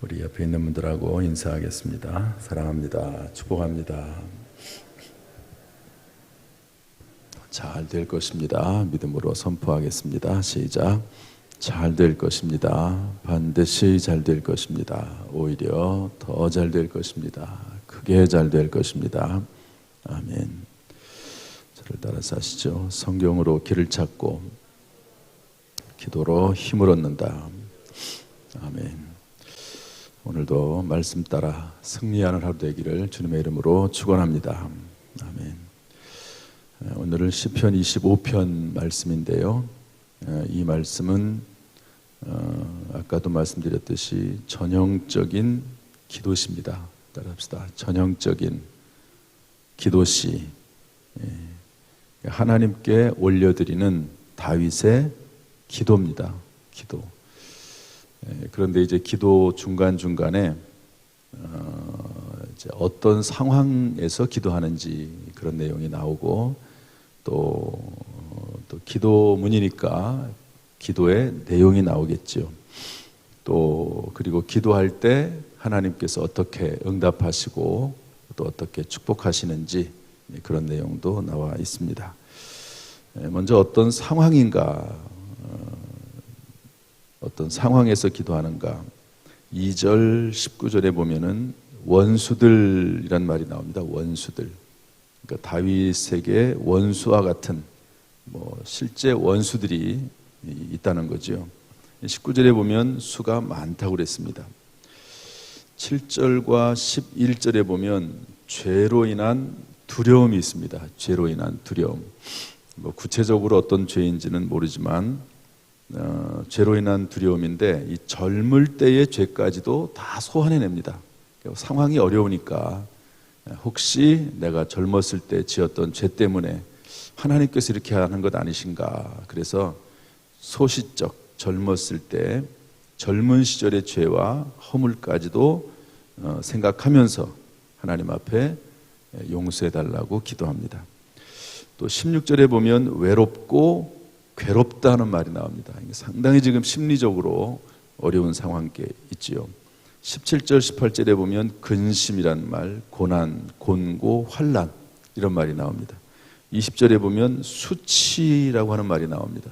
우리 옆에 있는 분들하고 인사하겠습니다. 사랑합니다. 축복합니다. 잘 될 것입니다. 믿음으로 선포하겠습니다. 시작. 잘 될 것입니다. 반드시 잘 될 것입니다. 오히려 더 잘 될 것입니다. 크게 잘 될 것입니다. 아멘. 저를 따라서 하시죠. 성경으로 길을 찾고 기도로 힘을 얻는다. 아멘. 오늘도 말씀 따라 승리하는 하루 되기를 주님의 이름으로 축원합니다. 아멘. 오늘은 시편 25편 말씀인데요. 이 말씀은 아까도 말씀드렸듯이 전형적인 기도시입니다. 따라합시다. 전형적인 기도시. 하나님께 올려드리는 다윗의 기도입니다. 기도. 그런데 이제 기도 중간중간에 이제 어떤 상황에서 기도하는지 그런 내용이 나오고 또 기도문이니까 기도의 내용이 나오겠죠. 또 그리고 기도할 때 하나님께서 어떻게 응답하시고 또 어떻게 축복하시는지 그런 내용도 나와 있습니다. 먼저 어떤 상황인가, 어떤 상황에서 기도하는가. 2절 19절에 보면은 원수들이란 말이 나옵니다. 원수들. 그러니까 다윗에게 원수와 같은 실제 원수들이 있다는 거죠. 19절에 보면 수가 많다고 그랬습니다. 7절과 11절에 보면 죄로 인한 두려움이 있습니다. 죄로 인한 두려움. 구체적으로 어떤 죄인지는 모르지만 죄로 인한 두려움인데 이 젊을 때의 죄까지도 다 소환해냅니다. 상황이 어려우니까 혹시 내가 젊었을 때 지었던 죄 때문에 하나님께서 이렇게 하는 것 아니신가. 그래서 소시적 젊었을 때 젊은 시절의 죄와 허물까지도 생각하면서 하나님 앞에 용서해달라고 기도합니다. 또 16절에 보면 외롭고 괴롭다는 말이 나옵니다. 상당히 지금 심리적으로 어려운 상황에 있지요. 17절 18절에 보면 근심이란 말, 고난, 곤고, 환난 이런 말이 나옵니다. 20절에 보면 수치라고 하는 말이 나옵니다.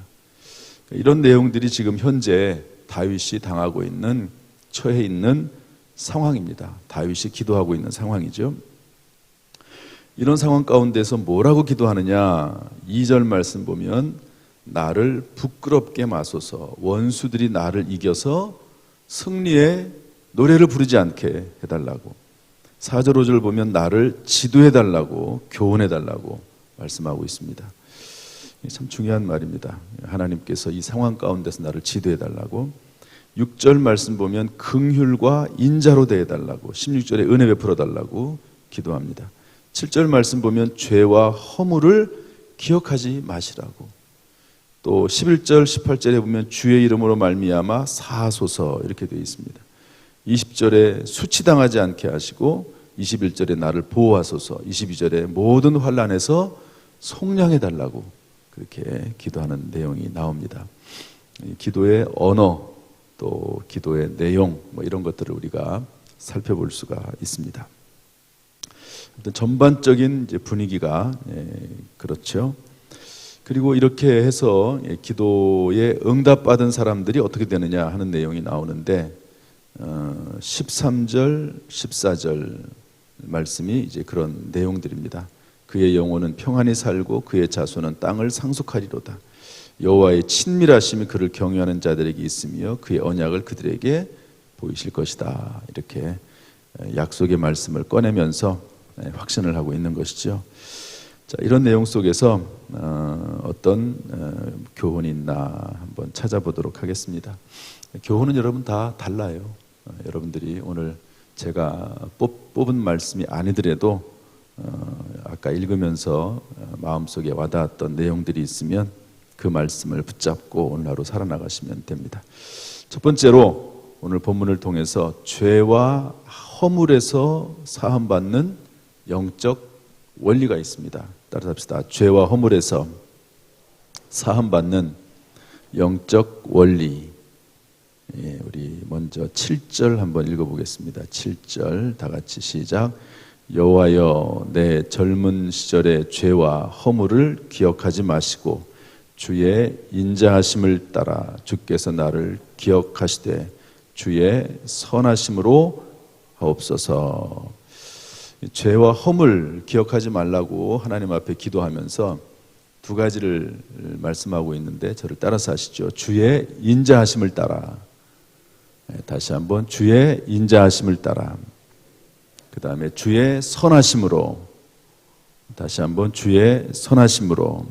이런 내용들이 지금 현재 다윗이 당하고 있는, 처해 있는 상황입니다. 다윗이 기도하고 있는 상황이죠. 이런 상황 가운데서 뭐라고 기도하느냐. 2절 말씀 보면 나를 부끄럽게 마소서, 원수들이 나를 이겨서 승리의 노래를 부르지 않게 해달라고. 4절 5절 보면 나를 지도해달라고, 교훈해달라고 말씀하고 있습니다. 참 중요한 말입니다. 하나님께서 이 상황 가운데서 나를 지도해달라고. 6절 말씀 보면 긍휼과 인자로 대해달라고, 16절에 은혜 베풀어달라고 기도합니다. 7절 말씀 보면 죄와 허물을 기억하지 마시라고. 또 11절 18절에 보면 주의 이름으로 말미암아 사하소서 이렇게 되어 있습니다. 20절에 수치당하지 않게 하시고 21절에 나를 보호하소서, 22절에 모든 환난에서 속량해달라고 그렇게 기도하는 내용이 나옵니다. 기도의 언어 또 기도의 내용 이런 것들을 우리가 살펴볼 수가 있습니다. 전반적인 이제 분위기가 그렇죠. 그리고 이렇게 해서 기도에 응답받은 사람들이 어떻게 되느냐 하는 내용이 나오는데 13절, 14절 말씀이 이제 그런 내용들입니다. 그의 영혼은 평안히 살고 그의 자손은 땅을 상속하리로다. 여호와의 친밀하심이 그를 경외하는 자들에게 있으며 그의 언약을 그들에게 보이실 것이다. 이렇게 약속의 말씀을 꺼내면서 확신을 하고 있는 것이죠. 자, 이런 내용 속에서 어떤 교훈이 있나 한번 찾아보도록 하겠습니다. 교훈은 여러분 다 달라요. 여러분들이 오늘 제가 뽑은 말씀이 아니더라도 아까 읽으면서 마음속에 와닿았던 내용들이 있으면 그 말씀을 붙잡고 오늘 하루 살아나가시면 됩니다. 첫 번째로 오늘 본문을 통해서 죄와 허물에서 사함받는 영적 원리가 있습니다. 따라서 합시다. 죄와 허물에서 사함받는 영적 원리. 우리 먼저 7절 한번 읽어보겠습니다. 7절 다 같이 시작. 여호와여, 내 젊은 시절의 죄와 허물을 기억하지 마시고 주의 인자하심을 따라 주께서 나를 기억하시되 주의 선하심으로 하옵소서. 죄와 허물 기억하지 말라고 하나님 앞에 기도하면서 두 가지를 말씀하고 있는데 저를 따라서 하시죠. 주의 인자하심을 따라. 다시 한번 주의 인자하심을 따라. 그 다음에 주의 선하심으로. 다시 한번 주의 선하심으로.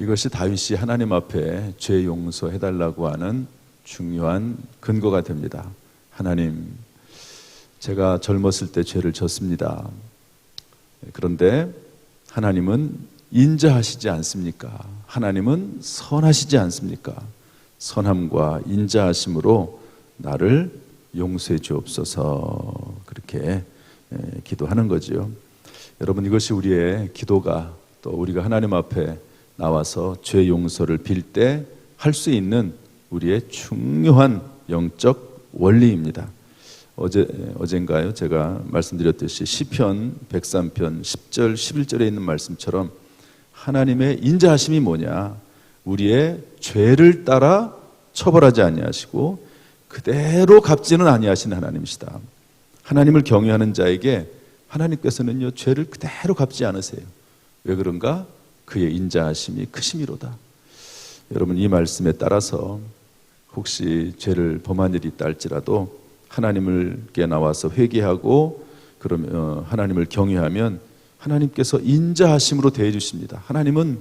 이것이 다윗이 하나님 앞에 죄 용서해달라고 하는 중요한 근거가 됩니다. 하나님, 제가 젊었을 때 죄를 졌습니다. 그런데 하나님은 인자하시지 않습니까? 하나님은 선하시지 않습니까? 선함과 인자하심으로 나를 용서해 주옵소서. 그렇게 기도하는 거지요. 여러분, 이것이 우리의 기도가, 또 우리가 하나님 앞에 나와서 죄 용서를 빌 때 할 수 있는 우리의 중요한 영적 원리입니다. 어젠가요? 제가 말씀드렸듯이 시편 103편 10절 11절에 있는 말씀처럼 하나님의 인자하심이 뭐냐? 우리의 죄를 따라 처벌하지 아니하시고 그대로 갚지는 아니하시는 하나님이시다. 하나님을 경외하는 자에게 하나님께서는요, 죄를 그대로 갚지 않으세요. 왜 그런가? 그의 인자하심이 크심이로다. 여러분, 이 말씀에 따라서 혹시 죄를 범한 일이 있다 할지라도 하나님께 나와서 회개하고 그러면 하나님을 경외하면 하나님께서 인자하심으로 대해 주십니다. 하나님은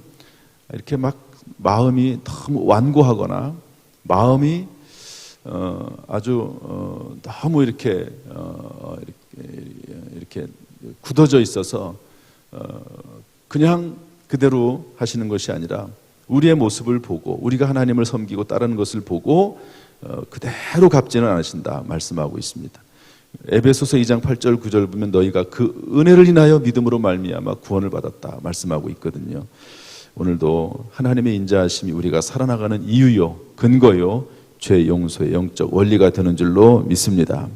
이렇게 막 마음이 너무 완고하거나 마음이 아주 너무 이렇게 굳어져 있어서 그냥 그대로 하시는 것이 아니라 우리의 모습을 보고 우리가 하나님을 섬기고 따르는 것을 보고 그대로 갚지는 않으신다 말씀하고 있습니다. 에베소서 2장 8절 9절 보면 너희가 그 은혜를 인하여 믿음으로 말미암아 구원을 받았다 말씀하고 있거든요. 오늘도 하나님의 인자하심이 우리가 살아나가는 이유요, 근거요, 죄 용서의 영적 원리가 되는 줄로 믿습니다.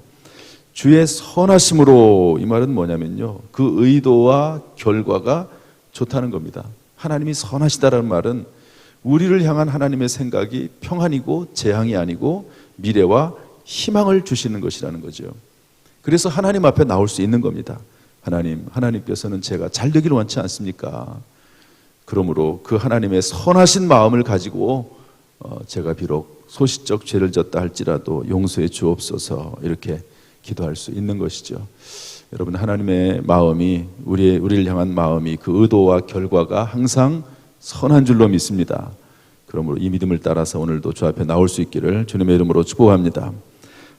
주의 선하심으로, 이 말은 뭐냐면요, 그 의도와 결과가 좋다는 겁니다. 하나님이 선하시다라는 말은 우리를 향한 하나님의 생각이 평안이고 재앙이 아니고 미래와 희망을 주시는 것이라는 거죠. 그래서 하나님 앞에 나올 수 있는 겁니다. 하나님께서는 제가 잘 되기를 원치 않습니까? 그러므로 그 하나님의 선하신 마음을 가지고 제가 비록 소시적 죄를 졌다 할지라도 용서해 주옵소서, 이렇게 기도할 수 있는 것이죠. 여러분, 하나님의 마음이 우리를 향한 마음이 그 의도와 결과가 항상 선한 줄로 믿습니다. 그러므로 이 믿음을 따라서 오늘도 주 앞에 나올 수 있기를 주님의 이름으로 축복합니다.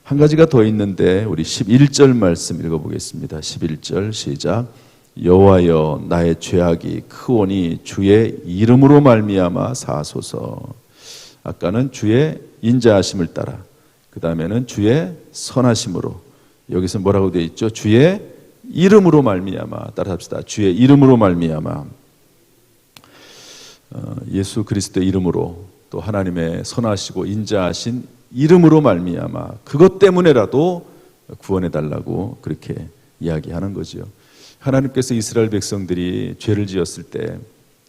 한 가지가 더 있는데 우리 11절 말씀 읽어보겠습니다. 11절 시작. 여호와여, 나의 죄악이 크오니 주의 이름으로 말미암아 사하소서. 아까는 주의 인자하심을 따라, 그 다음에는 주의 선하심으로, 여기서 뭐라고 되어 있죠? 주의 이름으로 말미암아. 따라 합시다. 주의 이름으로 말미암아. 예수 그리스도의 이름으로, 또 하나님의 선하시고 인자하신 이름으로 말미암아, 그것 때문에라도 구원해 달라고 그렇게 이야기하는 거죠. 하나님께서 이스라엘 백성들이 죄를 지었을 때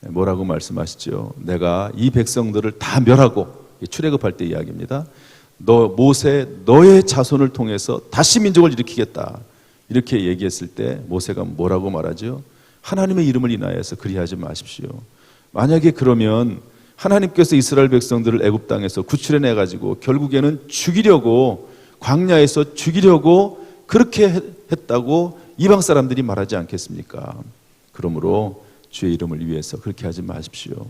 뭐라고 말씀하시죠? 내가 이 백성들을 다 멸하고, 출애굽할 때 이야기입니다. 모세, 너의 자손을 통해서 다시 민족을 일으키겠다, 이렇게 얘기했을 때 모세가 뭐라고 말하죠? 하나님의 이름을 인하여서 그리하지 마십시오. 만약에 그러면 하나님께서 이스라엘 백성들을 애굽 땅에서 구출해내 가지고 결국에는 죽이려고, 광야에서 죽이려고 그렇게 했다고 이방 사람들이 말하지 않겠습니까? 그러므로 주의 이름을 위해서 그렇게 하지 마십시오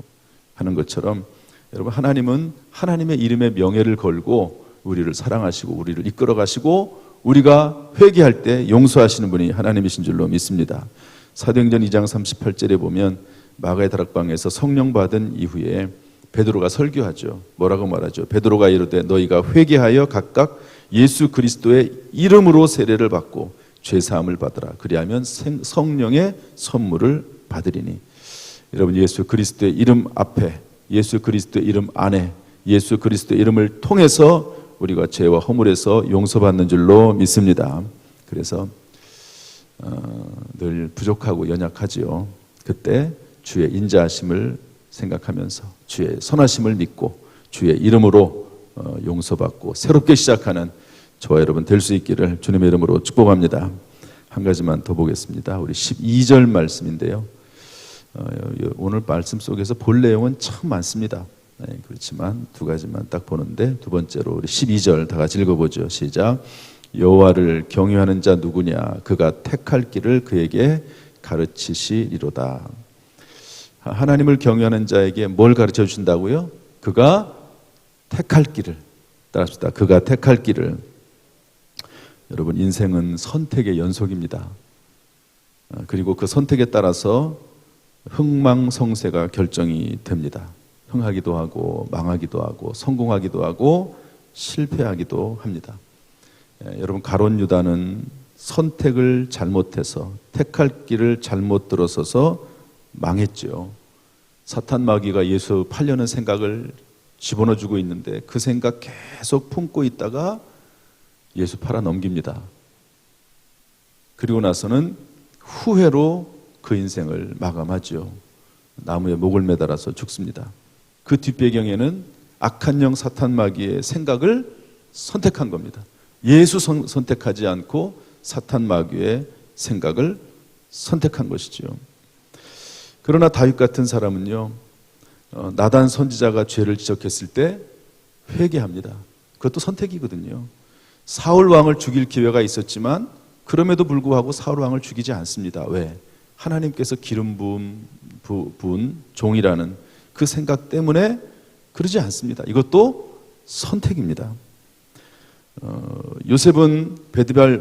하는 것처럼, 여러분, 하나님은 하나님의 이름의 명예를 걸고 우리를 사랑하시고 우리를 이끌어 가시고 우리가 회개할 때 용서하시는 분이 하나님이신 줄로 믿습니다. 사도행전 2장 38절에 보면 마가의 다락방에서 성령 받은 이후에 베드로가 설교하죠. 뭐라고 말하죠? 베드로가 이르되 너희가 회개하여 각각 예수 그리스도의 이름으로 세례를 받고 죄 사함을 받으라. 그리하면 성령의 선물을 받으리니. 여러분, 예수 그리스도의 이름 앞에, 예수 그리스도의 이름 안에, 예수 그리스도의 이름을 통해서 우리가 죄와 허물에서 용서받는 줄로 믿습니다. 그래서 늘 부족하고 연약하지요. 그때 주의 인자하심을 생각하면서 주의 선하심을 믿고 주의 이름으로 용서받고 새롭게 시작하는 저와 여러분 될 수 있기를 주님의 이름으로 축복합니다. 한 가지만 더 보겠습니다. 우리 12절 말씀인데요. 오늘 말씀 속에서 볼 내용은 참 많습니다. 그렇지만 두 가지만 딱 보는데, 두 번째로 우리 12절 다 같이 읽어보죠. 시작. 여호와를 경외하는 자 누구냐? 그가 택할 길을 그에게 가르치시리로다. 하나님을 경외하는 자에게 뭘 가르쳐 주신다고요? 그가 택할 길을. 따라합시다. 그가 택할 길을. 여러분, 인생은 선택의 연속입니다. 그리고 그 선택에 따라서 흥망성쇠가 결정이 됩니다. 흥하기도 하고 망하기도 하고 성공하기도 하고 실패하기도 합니다. 여러분, 가룟 유다는 선택을 잘못해서 택할 길을 잘못 들어서서 망했죠. 사탄 마귀가 예수 팔려는 생각을 집어넣어주고 있는데 그 생각 계속 품고 있다가 예수 팔아 넘깁니다. 그리고 나서는 후회로 그 인생을 마감하죠. 나무에 목을 매달아서 죽습니다. 그 뒷배경에는 악한 영 사탄 마귀의 생각을 선택한 겁니다. 예수 선택하지 않고 사탄 마귀의 생각을 선택한 것이죠. 그러나 다윗 같은 사람은요, 나단 선지자가 죄를 지적했을 때 회개합니다. 그것도 선택이거든요. 사울 왕을 죽일 기회가 있었지만 그럼에도 불구하고 사울 왕을 죽이지 않습니다. 왜? 하나님께서 기름 부은 종이라는 그 생각 때문에 그러지 않습니다. 이것도 선택입니다. 요셉은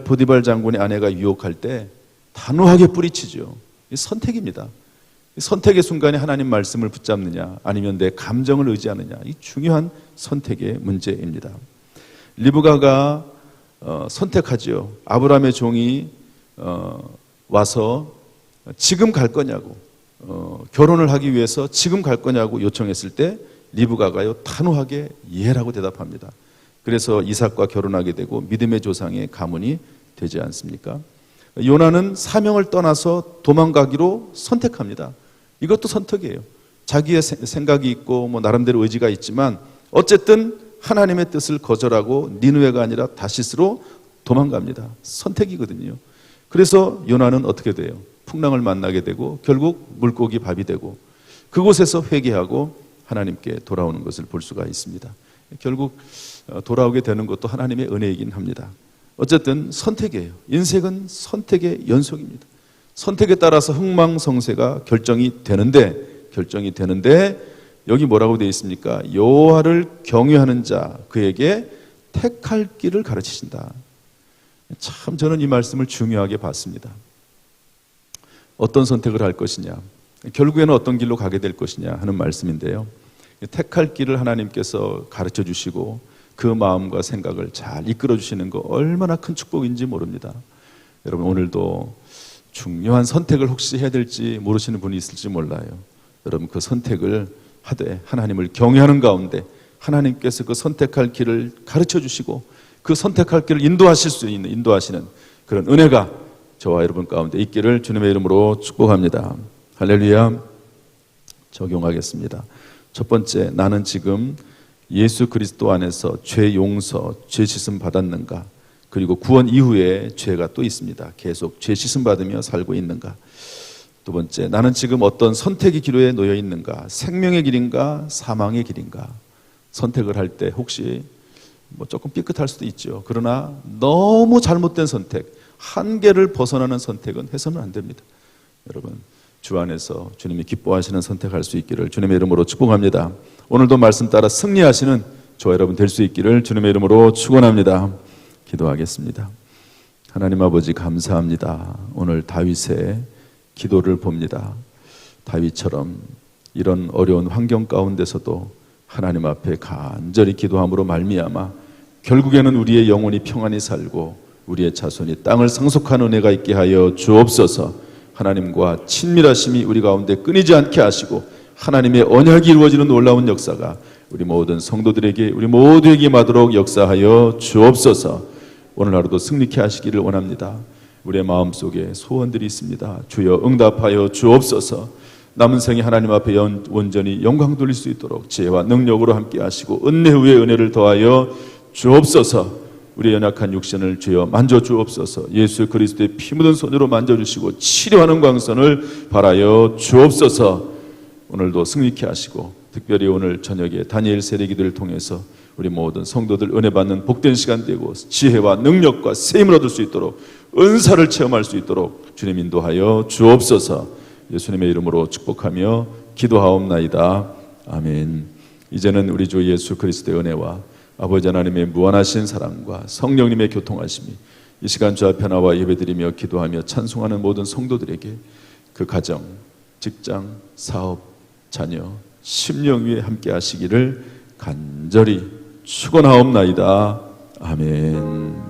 보디발 장군의 아내가 유혹할 때 단호하게 뿌리치죠. 이 선택입니다. 이 선택의 순간에 하나님 말씀을 붙잡느냐 아니면 내 감정을 의지하느냐, 이 중요한 선택의 문제입니다. 리브가가 선택하지요. 아브라함의 종이 와서 지금 갈 거냐고, 결혼을 하기 위해서 지금 갈 거냐고 요청했을 때 리브가가요 단호하게 예라고 대답합니다. 그래서 이삭과 결혼하게 되고 믿음의 조상의 가문이 되지 않습니까? 요나는 사명을 떠나서 도망가기로 선택합니다. 이것도 선택이에요. 자기의 생각이 있고 나름대로 의지가 있지만 어쨌든 하나님의 뜻을 거절하고 니느웨가 아니라 다시스로 도망갑니다. 선택이거든요. 그래서 요나는 어떻게 돼요? 풍랑을 만나게 되고 결국 물고기 밥이 되고 그곳에서 회개하고 하나님께 돌아오는 것을 볼 수가 있습니다. 결국 돌아오게 되는 것도 하나님의 은혜이긴 합니다. 어쨌든 선택이에요. 인생은 선택의 연속입니다. 선택에 따라서 흥망성쇠가 결정이 되는데 여기 뭐라고 되어 있습니까? 여호와를 경외하는 자 그에게 택할 길을 가르치신다. 참 저는 이 말씀을 중요하게 봤습니다. 어떤 선택을 할 것이냐, 결국에는 어떤 길로 가게 될 것이냐 하는 말씀인데요, 택할 길을 하나님께서 가르쳐 주시고 그 마음과 생각을 잘 이끌어 주시는 거 얼마나 큰 축복인지 모릅니다. 여러분, 오늘도 중요한 선택을 혹시 해야 될지 모르시는 분이 있을지 몰라요. 여러분, 그 선택을 하되 하나님을 경외하는 가운데 하나님께서 그 선택할 길을 가르쳐 주시고 그 선택할 길을 인도하시는 그런 은혜가 저와 여러분 가운데 있기를 주님의 이름으로 축복합니다. 할렐루야. 적용하겠습니다. 첫 번째, 나는 지금 예수 그리스도 안에서 죄 용서, 죄 씻음 받았는가? 그리고 구원 이후에 죄가 또 있습니다. 계속 죄 씻음 받으며 살고 있는가? 두 번째, 나는 지금 어떤 선택의 기로에 놓여 있는가? 생명의 길인가? 사망의 길인가? 선택을 할 때 혹시 조금 삐끗할 수도 있죠. 그러나 너무 잘못된 선택, 한계를 벗어나는 선택은 해서는 안 됩니다. 여러분, 주 안에서 주님이 기뻐하시는 선택할 수 있기를 주님의 이름으로 축복합니다. 오늘도 말씀 따라 승리하시는 저와 여러분 될 수 있기를 주님의 이름으로 축원합니다. 기도하겠습니다. 하나님 아버지, 감사합니다. 오늘 다윗의 기도를 봅니다. 다윗처럼 이런 어려운 환경 가운데서도 하나님 앞에 간절히 기도함으로 말미암아 결국에는 우리의 영혼이 평안히 살고 우리의 자손이 땅을 상속하는 은혜가 있게 하여 주옵소서. 하나님과 친밀하심이 우리 가운데 끊이지 않게 하시고 하나님의 언약이 이루어지는 놀라운 역사가 우리 모든 성도들에게 우리 모두에게 임하도록 역사하여 주옵소서. 오늘 하루도 승리케 하시기를 원합니다. 우리의 마음속에 소원들이 있습니다. 주여 응답하여 주옵소서. 남은 생에 하나님 앞에 온전히 영광 돌릴 수 있도록 지혜와 능력으로 함께 하시고 은혜 후에 은혜를 더하여 주옵소서. 우리 연약한 육신을 주여 만져 주옵소서. 예수 그리스도의 피 묻은 손으로 만져주시고 치료하는 광선을 바라여 주옵소서. 오늘도 승리케 하시고 특별히 오늘 저녁에 다니엘 세례기도를 통해서 우리 모든 성도들 은혜 받는 복된 시간 되고 지혜와 능력과 세임을 얻을 수 있도록 은사를 체험할 수 있도록 주님 인도하여 주옵소서. 예수님의 이름으로 축복하며 기도하옵나이다. 아멘. 이제는 우리 주 예수 그리스도의 은혜와 아버지 하나님의 무한하신 사랑과 성령님의 교통하심이 이 시간 주 앞에 나와 예배드리며 기도하며 찬송하는 모든 성도들에게 그 가정, 직장, 사업, 자녀, 심령 위에 함께 하시기를 간절히 축원하옵나이다. 아멘.